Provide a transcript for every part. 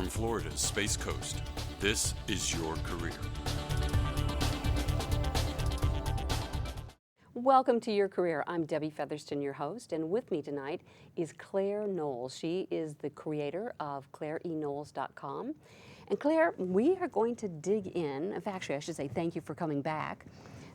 from Florida's Space Coast, this is your career. Welcome to Your Career. I'm Debbie Featherston, your host, and with me tonight is Claire Knowles. She is the creator of ClaireKnowles.com. And Claire, we are going to dig in. Actually, I should say thank you for coming back.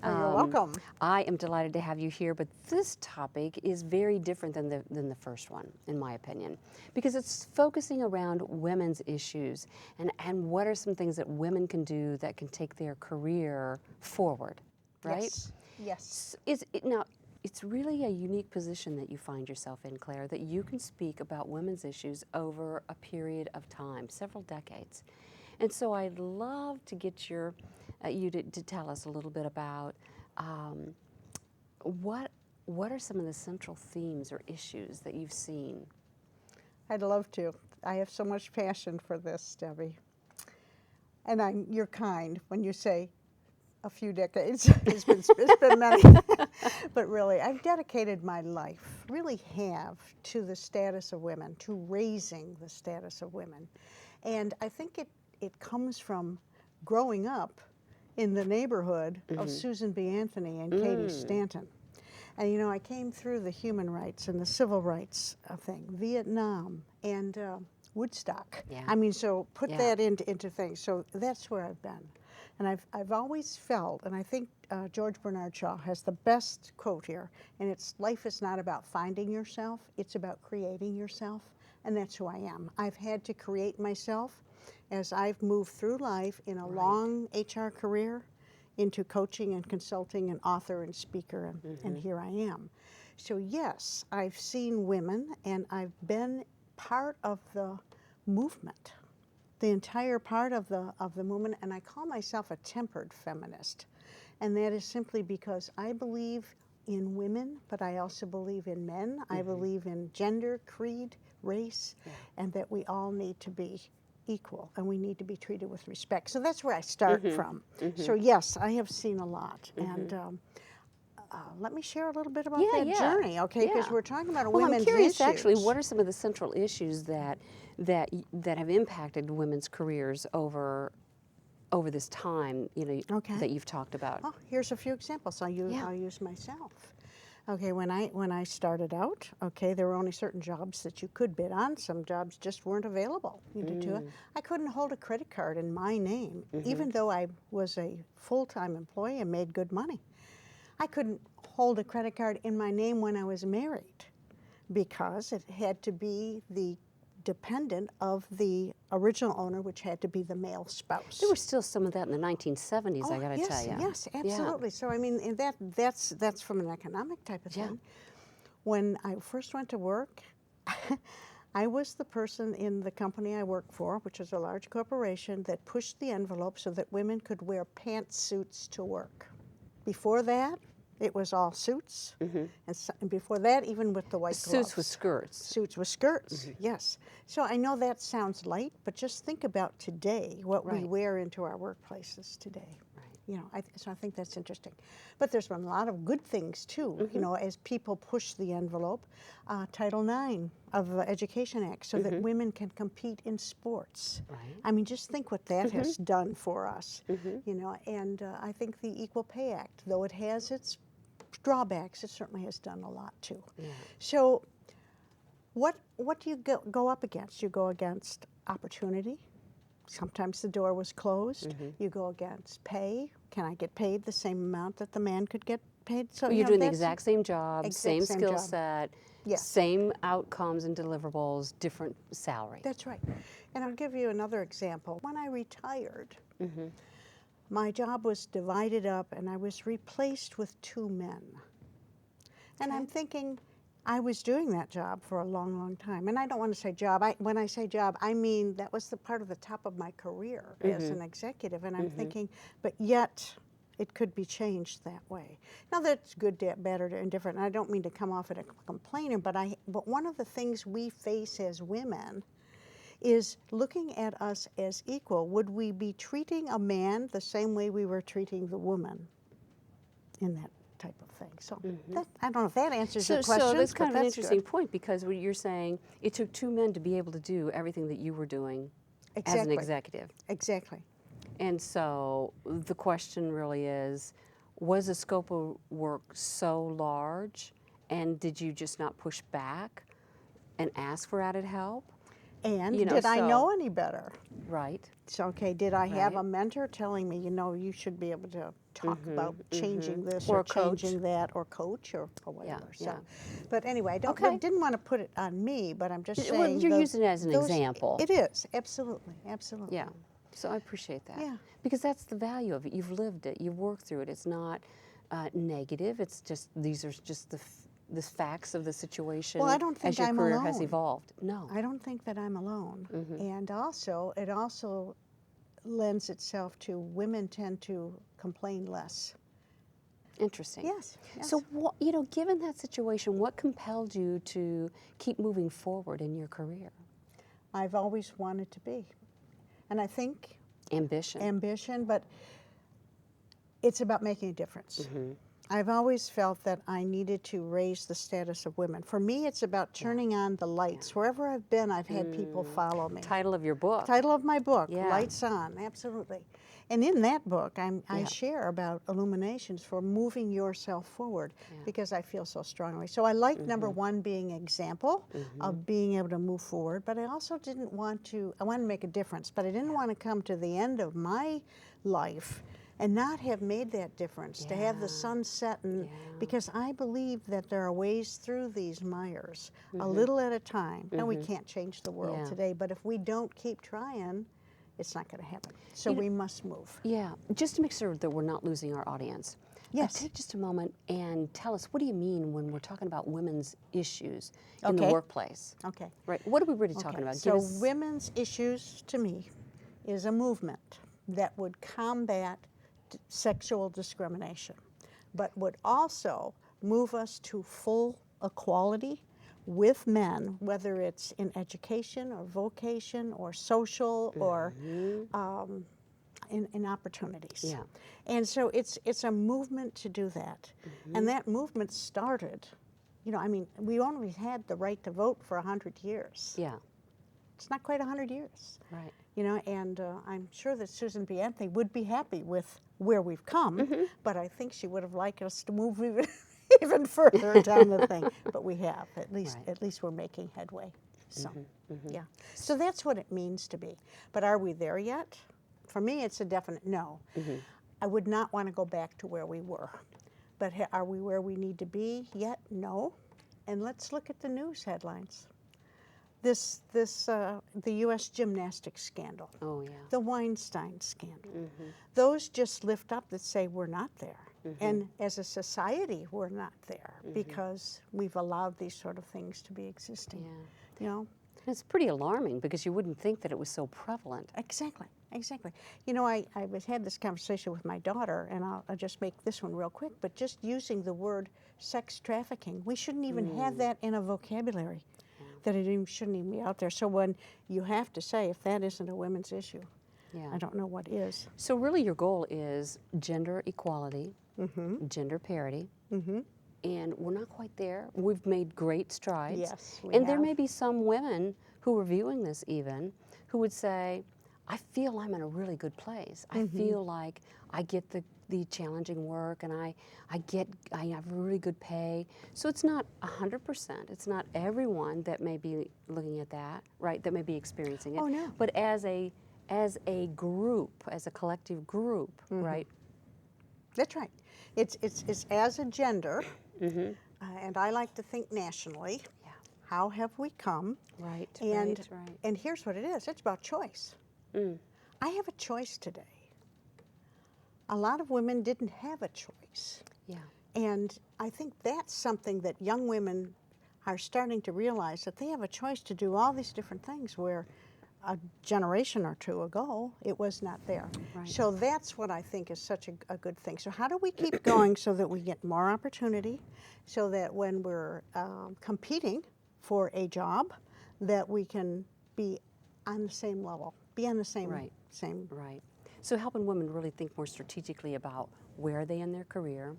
You're welcome. I am delighted to have you here, but this topic is very different than the first one, in my opinion, because it's focusing around women's issues and what are some things that women can do that can take their career forward, right? Yes. Now, it's really a unique position that you find yourself in, Claire, that you can speak about women's issues over a period of time, several decades. And so I'd love to get you to tell us a little bit about what are some of the central themes or issues that you've seen? I'd love to. I have so much passion for this, Debbie. And you're kind when you say a few decades. It's been many. But really, I've dedicated my life, really have, to the status of women, to raising the status of women. And I think it comes from growing up in the neighborhood of Susan B. Anthony and Katie Stanton. And you know, I came through the human rights and the civil rights thing, Vietnam and Woodstock. Yeah. I mean, so put that into things. So that's where I've been. And I've always felt, and I think George Bernard Shaw has the best quote here, and it's, life is not about finding yourself, it's about creating yourself. And that's who I am. I've had to create myself as I've moved through life in a long HR career into coaching and consulting and author and speaker, and here I am. So yes, I've seen women and I've been part of the movement, the entire part of the movement, and I call myself a tempered feminist. And that is simply because I believe in women, but I also believe in men. I believe in gender, creed, race, and that we all need to be equal and we need to be treated with respect. So that's where I start from. So yes, I have seen a lot. And let me share a little bit about that journey, okay? Because we're talking about women's I'm curious, issues. actually, what are some of the central issues that have impacted women's careers over this time, you know, that you've talked about? Oh, here's a few examples. I'll use myself. Okay, when I started out, okay, there were only certain jobs that you could bid on. Some jobs just weren't available. I couldn't hold a credit card in my name, even though I was a full-time employee and made good money. I couldn't hold a credit card in my name when I was married because it had to be the dependent of the original owner, which had to be the male spouse. There was still some of that in the 1970s, I got to tell you. Yes, absolutely. So I mean, that's from an economic type of thing. When I first went to work, I was the person in the company I worked for, which was a large corporation, that pushed the envelope so that women could wear pantsuits to work. Before that, it was all suits, and before that, even with the white gloves. Suits with skirts. Suits with skirts, yes. So I know that sounds light, but just think about today, what we wear into our workplaces today. You know, so I think that's interesting. But there's been a lot of good things too, you know, as people push the envelope. Title IX of the Education Act, so that women can compete in sports. I mean, just think what that has done for us, you know, and I think the Equal Pay Act, though it has its drawbacks, it certainly has done a lot too. So what do you go up against? You go against opportunity. Sometimes the door was closed. You go against pay. Can I get paid the same amount that the man could get paid? So you're doing the exact same job, same skill set, Yes. same outcomes and deliverables, different salary. That's right. And I'll give you another example. When I retired, my job was divided up and I was replaced with 2 men. And I'm thinking, I was doing that job for a long, long time. And I don't want to say job. When I say job, I mean that was the part of the top of my career as an executive. And I'm thinking, but yet it could be changed that way. Now that's good, bad, or indifferent. And I don't mean to come off as a complainer, but one of the things we face as women is looking at us as equal. Would we be treating a man the same way we were treating the woman in that type of thing? So that, I don't know if that answers your question. So that's kind of an interesting point, because you're saying it took 2 men to be able to do everything that you were doing as an Exactly. executive. Exactly. And so the question really is, was the scope of work so large, and did you just not push back and ask for added help? And You know, did I so- know any better? Right. So, okay, did I have a Right. mentor telling me, you should be able to talk about changing this Or or a coach. changing that, or coach or whatever. So, yeah. but anyway, I Okay. didn't want to put it on me, but I'm just Well, saying. you're using it as an example. It is, absolutely, absolutely. Yeah. So I appreciate that. Yeah. Because that's the value of it. You've lived it. You've worked through it. It's not negative. It's just, these are just the facts of the situation Well, I don't think as your I'm career has alone. evolved. No. I don't think that I'm alone. And also, it also lends itself to women tend to complain less. Interesting. Yes, So, yes. given that situation, what compelled you to keep moving forward in your career? I've always wanted to be. And I think Ambition. but it's about making a difference. I've always felt that I needed to raise the status of women. For me, it's about turning on the lights. Wherever I've been, I've had people follow me. Title of your book. Title of my book, Yeah. Lights On, absolutely. And in that book, I Yeah. share about illuminations for moving yourself forward because I feel so strongly. So I like number one being example of being able to move forward, but I also I wanted to make a difference, but I didn't want to come to the end of my life and not have made that difference, to have the sun set, because I believe that there are ways through these mires, a little at a time. Now, we can't change the world today, but if we don't keep trying, it's not going to happen. So we must move. Yeah. Just to make sure that we're not losing our audience. Yes. Take just a moment and tell us, what do you mean when we're talking about women's issues in the Okay. workplace? Okay. Right. What are we really talking about? So Give us- women's issues, to me, is a movement that would combat sexual discrimination, but would also move us to full equality with men, whether it's in education or vocation or social or in opportunities. Yeah. And so it's a movement to do that. And that movement started, we only had the right to vote for 100 years. Yeah. It's not quite 100 years. Right. And I'm sure that Susan B. Anthony would be happy with where we've come, but I think she would have liked us to move even further down the thing. But we have, at least we're making headway. So, yeah. So that's what it means to be. But are we there yet? For me, it's a definite no. I would not want to go back to where we were. But are we where we need to be yet? No. And let's look at the news headlines. The U.S. gymnastics scandal, Oh, yeah. the Weinstein scandal. Those just lift up that say we're not there. And as a society, we're not there because we've allowed these sort of things to be existing. Yeah. It's pretty alarming because you wouldn't think that it was so prevalent. Exactly, exactly. I had this conversation with my daughter, and I'll just make this one real quick, but just using the word sex trafficking, we shouldn't even have that in a vocabulary. That it shouldn't even be out there. So when you have to say, if that isn't a women's issue, I don't know what is. So really your goal is gender equality, gender parity, and we're not quite there. We've made great strides. Yes, we and there have. may be some women who are viewing this even who would say, I feel I'm in a really good place. I feel like I get the challenging work, and I have really good pay. So it's not 100%. It's not everyone that may be looking at that, right? That may be experiencing it. Oh, no. But as a group, as a collective group, right? That's right. It's as a gender, and I like to think nationally. Yeah. How have we come? Right. And right. and here's what it is. It's about choice. I have a choice today. A lot of women didn't have a choice. Yeah. And I think that's something that young women are starting to realize, that they have a choice to do all these different things where a generation or two ago it was not there. Right. So that's what I think is such a good thing. So how do we keep going so that we get more opportunity, so that when we're competing for a job, that we can be on the same level, be on the same same. Right. So helping women really think more strategically about where are they in their career,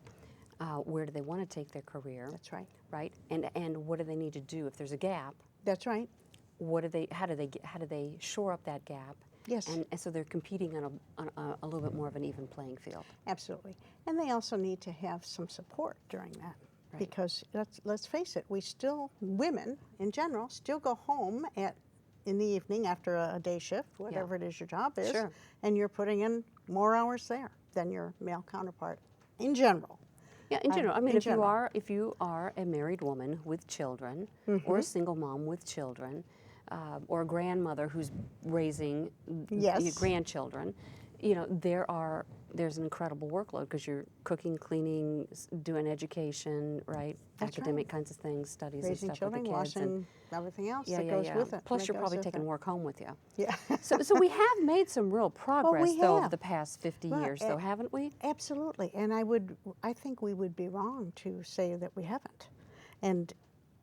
where do they want to take their career. That's right. Right. And what do they need to do if there's a gap? That's right. How do they shore up that gap Yes. And so they're competing on a little bit more of an even playing field. Absolutely. And they also need to have some support during that. Right. Because let's face it, women in general, still go home in the evening after a day shift, whatever it is your job is, Sure. and you're putting in more hours there than your male counterpart in general. Yeah, in general. I mean, in if general. you are a married woman with children, or a single mom with children, or a grandmother who's raising Yes. grandchildren, there's an incredible workload because you're cooking, cleaning, doing education, right? That's Academic right. kinds of things, studies Raising and stuff children, with the kids. washing, everything else that goes with it. Plus, that you're goes probably with taking it. work home with you. Yeah. So we have made some real progress, we though, over have. the past 50 Right, years, though, haven't we? Absolutely, and I think we would be wrong to say that we haven't,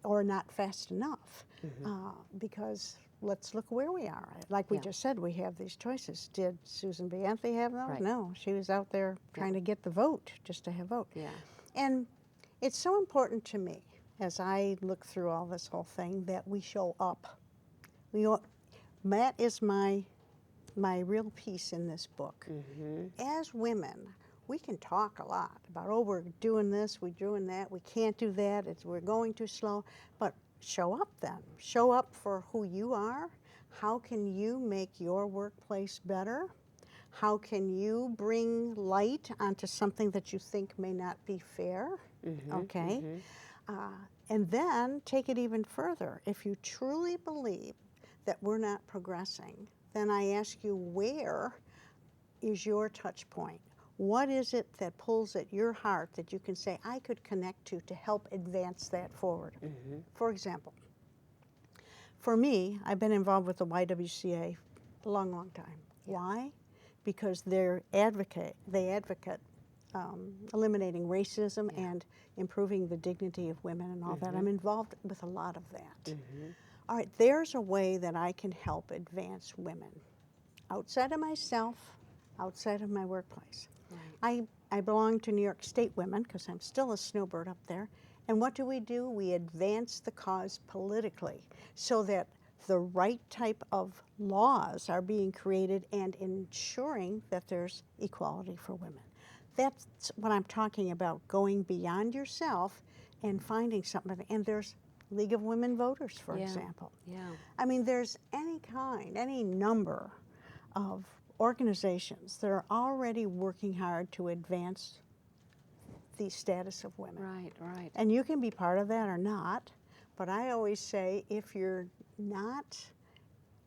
or not fast enough, because let's look where we are. Like we just said, we have these choices. Did Susan B. Anthony have those? Right. No, she was out there trying to get the vote, just to have vote. Yeah. And it's so important to me, as I look through all this whole thing, that we show up. That is my real piece in this book. As women, we can talk a lot about, oh, we're doing this, we're doing that, we can't do that, we're going too slow, but show up then. Show up for who you are. How can you make your workplace better? How can you bring light onto something that you think may not be fair? Okay? And then take it even further. If you truly believe that we're not progressing, then I ask you, where is your touch point? What is it that pulls at your heart that you can say, I could connect to help advance that forward? For example, for me, I've been involved with the YWCA a long, long time. Why? Because they advocate eliminating racism and improving the dignity of women and all that. I'm involved with a lot of that. All right, there's a way that I can help advance women outside of myself, outside of my workplace. Right. I belong to New York State Women because I'm still a snowbird up there. And what do? We advance the cause politically so that the right type of laws are being created and ensuring that there's equality for women. That's what I'm talking about, going beyond yourself and finding something. And there's League of Women Voters, for example. Yeah. I mean, there's any number of organizations that are already working hard to advance the status of women. Right, right. And you can be part of that or not, but I always say if you're not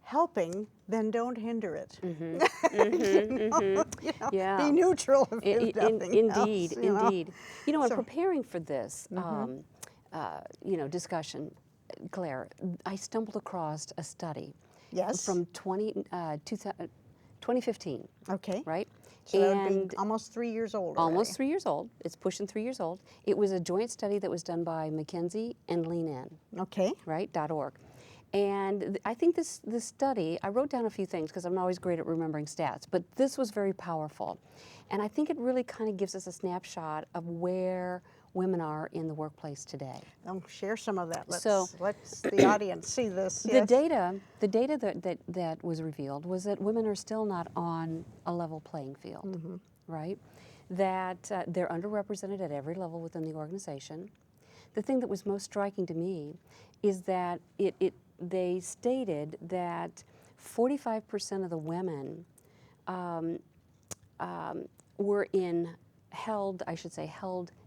helping, then don't hinder it. Yeah. Be neutral if nothing else, Indeed. You know, in So- preparing for this, discussion, Claire, I stumbled across a study Yes. from 2015, Okay. right? So that would be almost 3 years old already. Almost 3 years old. It's pushing 3 years old. It was a joint study that was done by McKinsey and Lean In, Okay. right? .org. And I think this study, I wrote down a few things because I'm not always great at remembering stats, but this was very powerful. And I think it really kind of gives us a snapshot of where women are in the workplace today. Share some of that. Let's So- the audience see this. The Yes. data that was revealed was that women are still not on a level playing field, right? That they're underrepresented at every level within the organization. The thing that was most striking to me is that they stated that 45% of the women were held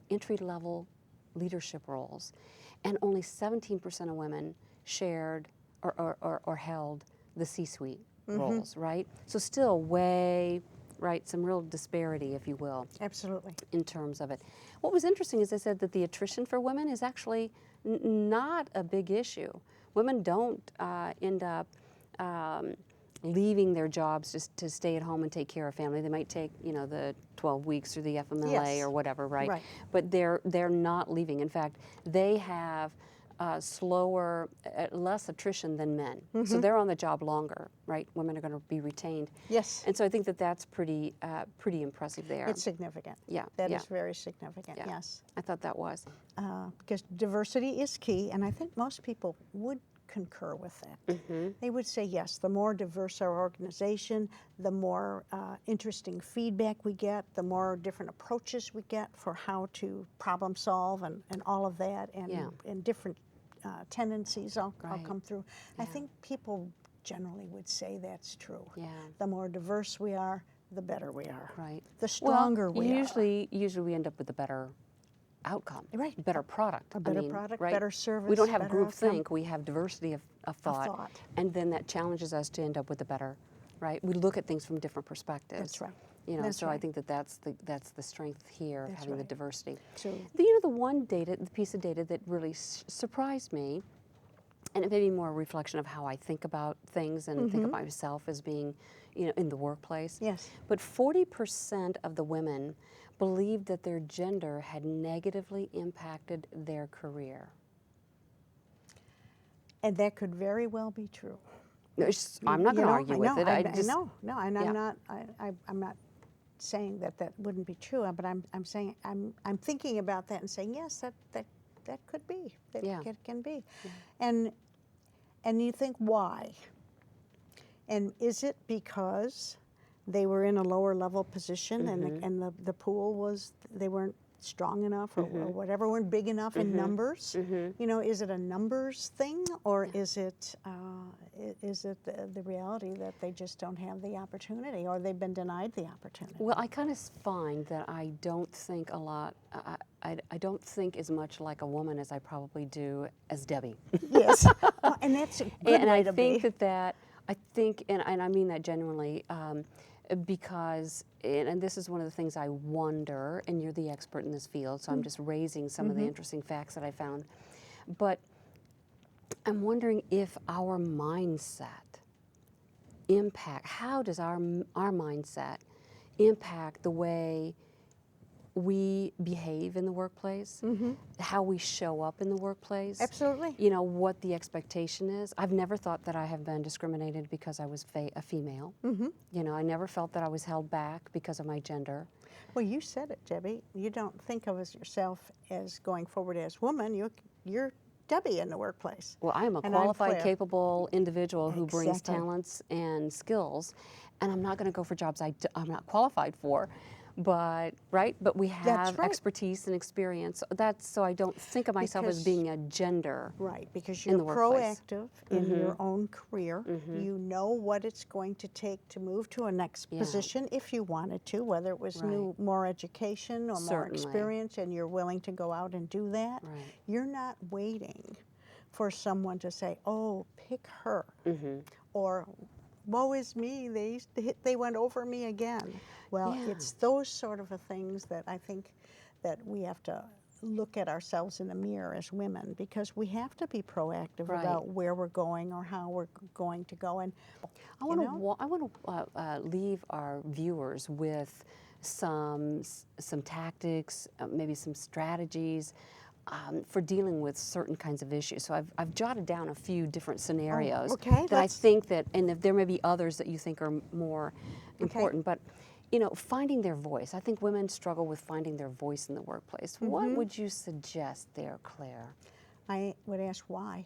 entry-level leadership roles, and only 17% of women shared or held the C-suite roles, right? So still some real disparity, if you will. Absolutely. In terms of it. What was interesting is they said that the attrition for women is actually not a big issue. Women don't end up leaving their jobs just to stay at home and take care of family. They might take, the 12 weeks or the FMLA Yes. or whatever, right? Right. But they're not leaving. In fact, they have less attrition than men. So they're on the job longer, right? Women are going to be retained. Yes. And so I think that's pretty impressive there. It's significant. Yeah, That yeah. is very significant, yes. I thought that was. Because diversity is key, and I think most people would concur with that. They would say, yes, the more diverse our organization, the more interesting feedback we get, the more different approaches we get for how to problem solve and all of that, and different tendencies all come through. I think people generally would say that's true. The more diverse we are, the better we are. The stronger we are. Usually we end up with a better outcome, better product. A better product, better service. We don't have groupthink, we have diversity of thought, and then that challenges us to end up with a better, we look at things from different perspectives. That's right. You know, That's so right. I think that's the strength here of having the diversity. So, the one piece of data that really surprised me, and it may be more a reflection of how I think about things and think of myself as being, in the workplace. Yes. But 40% of the women believed that their gender had negatively impacted their career. And that could very well be true. I'm not going to argue with it. I'm not saying that wouldn't be true, but I'm saying I'm thinking about that and saying yes, that could be. It can be. Yeah. And you think why? And is it because they were in a lower level position and the pool was, they weren't strong enough or whatever, weren't big enough in numbers? Is it a numbers thing, or is it the reality that they just don't have the opportunity, or they've been denied the opportunity? Well, I kind of find that I don't think a lot, I don't think as much like a woman as I probably do as Debbie. Yes, and that's a good way to be. I think, and I mean that genuinely, because, and this is one of the things I wonder, and you're the expert in this field, so I'm just raising some of the interesting facts that I found, but I'm wondering if our mindset how does our mindset impact the way we behave in the workplace, how we show up in the workplace. Absolutely. What the expectation is. I've never thought that I have been discriminated because I was a female. I never felt that I was held back because of my gender. Well, you said it, Debbie. You don't think of yourself as going forward as woman. You're Debbie in the workplace. Well, I am a qualified, capable individual who brings talents and skills, and I'm not going to go for jobs I'm not qualified for. But we have expertise and experience. So I don't think of myself as being a gender. Right, because you're proactive in your own career. You know what it's going to take to move to a next position if you wanted to, whether it was more education or more experience, and you're willing to go out and do that. You're not waiting for someone to say, "Oh, pick her," or "Woe is me, they went over me again." Well, it's those sort of things that I think that we have to look at ourselves in the mirror as women, because we have to be proactive about where we're going or how we're going to go. And I want to leave our viewers with some tactics, maybe some strategies for dealing with certain kinds of issues. So I've jotted down a few different scenarios that I think that, and if there may be others that you think are more important, but finding their voice. I think women struggle with finding their voice in the workplace. What would you suggest there, Claire? I would ask why.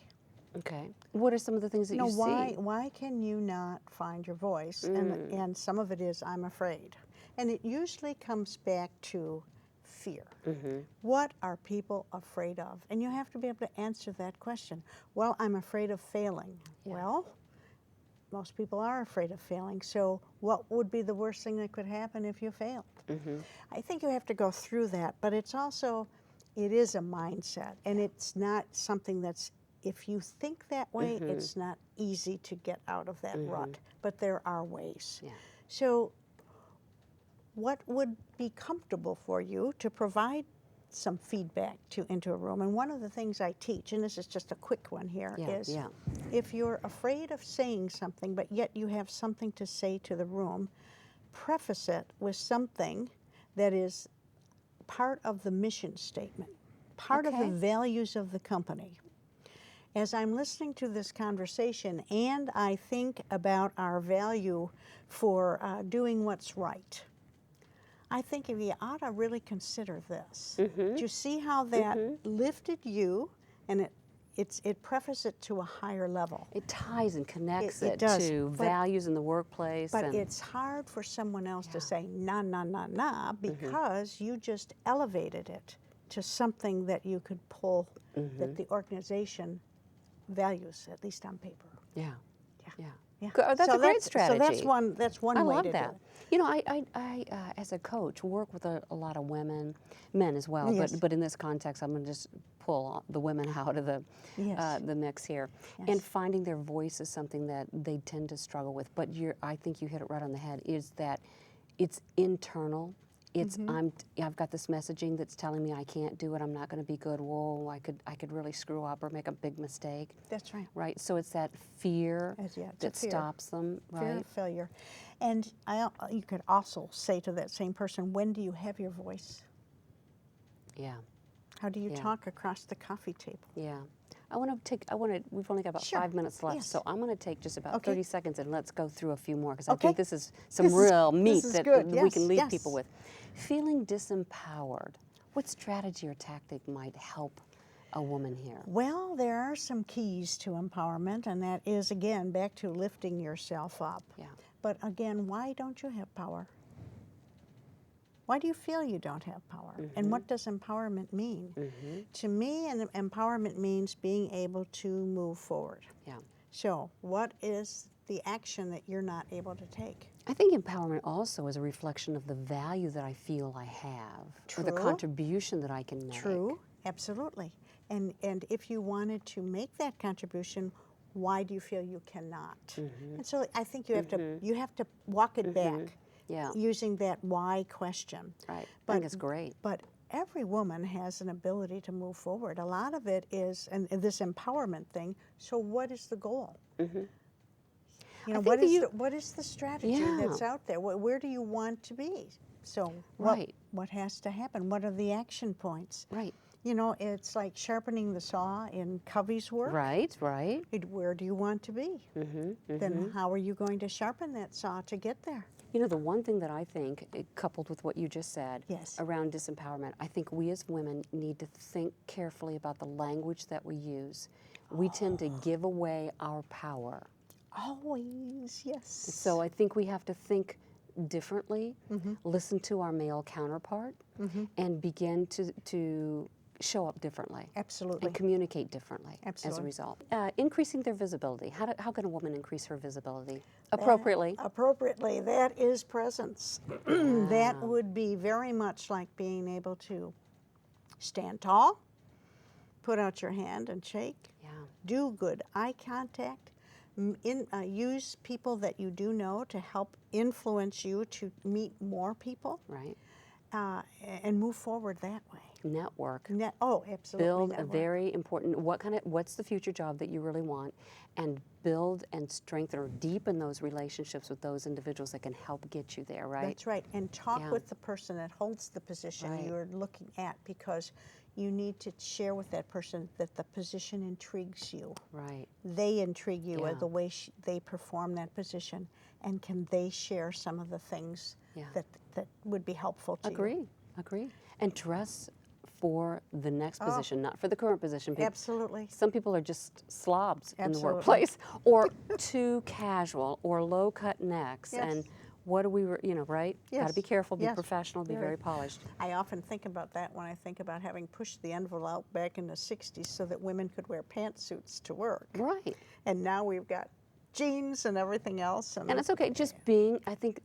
Okay. What are some of the things that you see? Why can you not find your voice? And some of it is, I'm afraid. And it usually comes back to fear. What are people afraid of? And you have to be able to answer that question. Well, I'm afraid of failing. Well, most people are afraid of failing. So what would be the worst thing that could happen if you failed? I think you have to go through that, but it is a mindset, and it's not something that's, if you think that way, it's not easy to get out of that rut, but there are ways. So what would be comfortable for you to provide some feedback into a room? And one of the things I teach, and this is just a quick one here, is if you're afraid of saying something, but yet you have something to say to the room, preface it with something that is part of the mission statement, part of the values of the company. As I'm listening to this conversation and I think about our value for doing what's right, I think if you ought to really consider this. Do you see how that lifted you, and it prefaces it to a higher level. It ties and connects It it, does, to but- values in the workplace. But and it's hard for someone else to Yeah. say, nah, nah, nah, nah, because you just elevated it to something that you could pull, that the organization values, at least on paper. yeah, Yeah. yeah. Yeah. Oh, that's So a great strategy. So that's one I way love to that. do it. You know, I as a coach, work with a lot of women, men as well. Yes. But in this context, I'm going to just pull the women out of Yes. the mix here. Yes. And finding their voice is something that they tend to struggle with. But I think you hit it right on the head. Is that it's internal. It's I've got this messaging that's telling me I can't do it. I'm not going to be good. Whoa, I could really screw up or make a big mistake. That's right. Right. So it's that fear It's a that fear. stops them. Fear Right. of failure. And you could also say to that same person, when do you have your voice? Yeah. How do you Yeah. talk across the coffee table? Yeah. We've only got about Sure. 5 minutes left, Yes. so I'm going to take just about Okay. 30 seconds and let's go through a few more because I Okay. think this is some This is- real meat this is that good. we can Yes, leave yes. people with. Feeling disempowered, what strategy or tactic might help a woman here? Well, there are some keys to empowerment, and that is, again, back to lifting yourself up. Yeah. But again, why don't you have power? Why do you feel you don't have power? And what does empowerment mean? To me, empowerment means being able to move forward. Yeah. So, what is the action that you're not able to take? I think empowerment also is a reflection of the value that I feel I have or the True. contribution that I can make. True, absolutely. And if you wanted to make that contribution, why do you feel you cannot? And so I think you have to walk it back Yeah. using that why question. Right. I But- think it's great. But every woman has an ability to move forward. A lot of it is, and this empowerment thing, so what is the goal? You know, think what that is what is the strategy Yeah. that's out there? Where do you want to be? So Right. what has to happen? What are the action points? Right. You know, it's like sharpening the saw in Covey's work. Right. Right. Where do you want to be? Then how are you going to sharpen that saw to get there? You know, the one thing that I think, coupled with what you just said Yes. around disempowerment, I think we as women need to think carefully about the language that we use. We tend to give away our power. Always, yes. So I think we have to think differently, listen to our male counterpart, and begin to show up differently. Absolutely. And communicate differently as a Absolutely. result. Increasing their visibility. How can a woman increase her visibility? Appropriately. Appropriately, that is presence. That would be very much like being able to stand tall, put out your hand and shake, Yeah. do good eye contact, use people that you do know to help influence you to meet more people, Right. and move forward that way. Network. Absolutely. Build a network. very important, what's the future job that you really want, and build and strengthen or deepen those relationships with those individuals that can help get you there, right? That's right. And talk Yeah. with the person that holds the position Right. you're looking at, because you need to share with that person that the position intrigues you. Right. They intrigue you Yeah. at the way they perform that position, and can they share some of the things Yeah. that would be helpful to you? Agree. And dress for the next position, not for the current position. Absolutely. Some people are just slobs in the Absolutely. workplace, or too casual, or low cut necks. Yes. And what do we, right? Got Yes. to be careful, be Yes. professional, be very polished. I often think about that when I think about having pushed the envelope out back in the 60s so that women could wear pantsuits to work. Right. And now we've got jeans and everything else. And it's okay, just being, I think,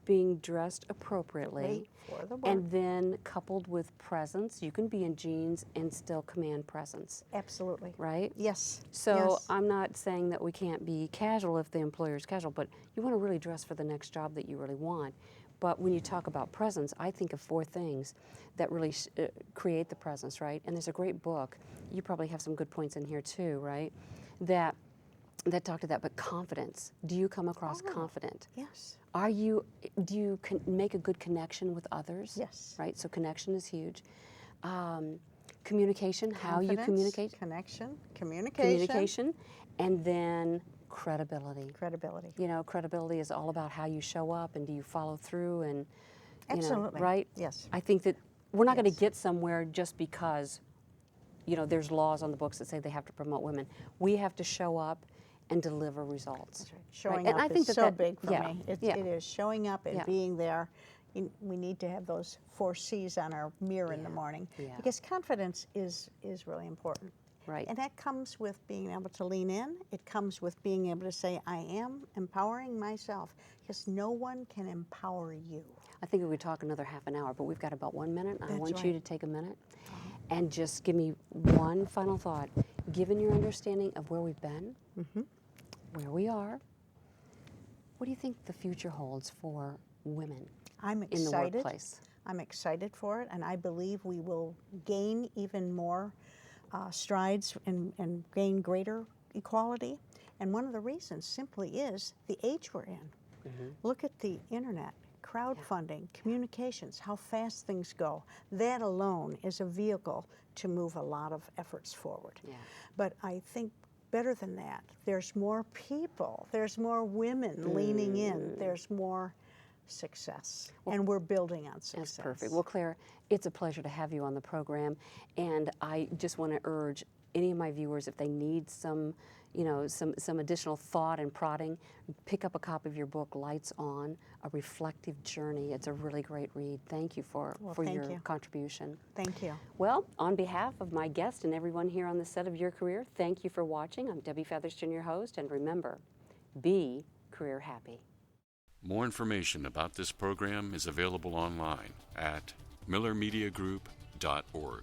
being dressed appropriately, for the work. and then coupled with presence. You can be in jeans and still command presence, Absolutely. right? Yes. So yes. I'm not saying that we can't be casual if the employer's casual, but you want to really dress for the next job that you really want. But when you talk about presence, I think of 4 things that really create the presence, right? And there's a great book. You probably have some good points in here too, right? That talk to that. But confidence. Do you come across confident? Yes. Do you make a good connection with others? Yes. Right. So connection is huge. Communication. How you Confidence, communicate. Connection. Communication, and then credibility. Credibility. You know, credibility is all about how you show up and do you follow through, and you know, Absolutely. right? Yes. I think that we're not going Yes. to get somewhere just because there's laws on the books that say they have to promote women. We have to show up and deliver results. That's right. Showing right? up And I think is so big for me. It is showing up and being there. We need to have those 4 C's on our mirror in the morning because confidence is really important. Right. And that comes with being able to lean in. It comes with being able to say, I am empowering myself, because no one can empower you. I think we could talk another half an hour, but we've got about 1 minute. I That's want right. you to take a minute and just give me one final thought. Given your understanding of where we've been, where we are, what do you think the future holds for women I'm in the excited. workplace? I'm excited for it, and I believe we will gain even more strides and gain greater equality. And one of the reasons simply is the age we're in. Look at the internet, crowdfunding, communications, how fast things go. That alone is a vehicle to move a lot of efforts forward. But I think better than that, there's more people, there's more women leaning in, there's more success, and we're building on success. That's perfect. Well, Claire, it's a pleasure to have you on the program, and I just want to urge any of my viewers, if they need some additional thought and prodding, pick up a copy of your book, Lights On, A Reflective Journey. It's a really great read. Thank you for your contribution. Thank you. Well, on behalf of my guest and everyone here on the set of Your Career, thank you for watching. I'm Debbie Featherston, your host, and remember, be career happy. More information about this program is available online at millermediagroup.org.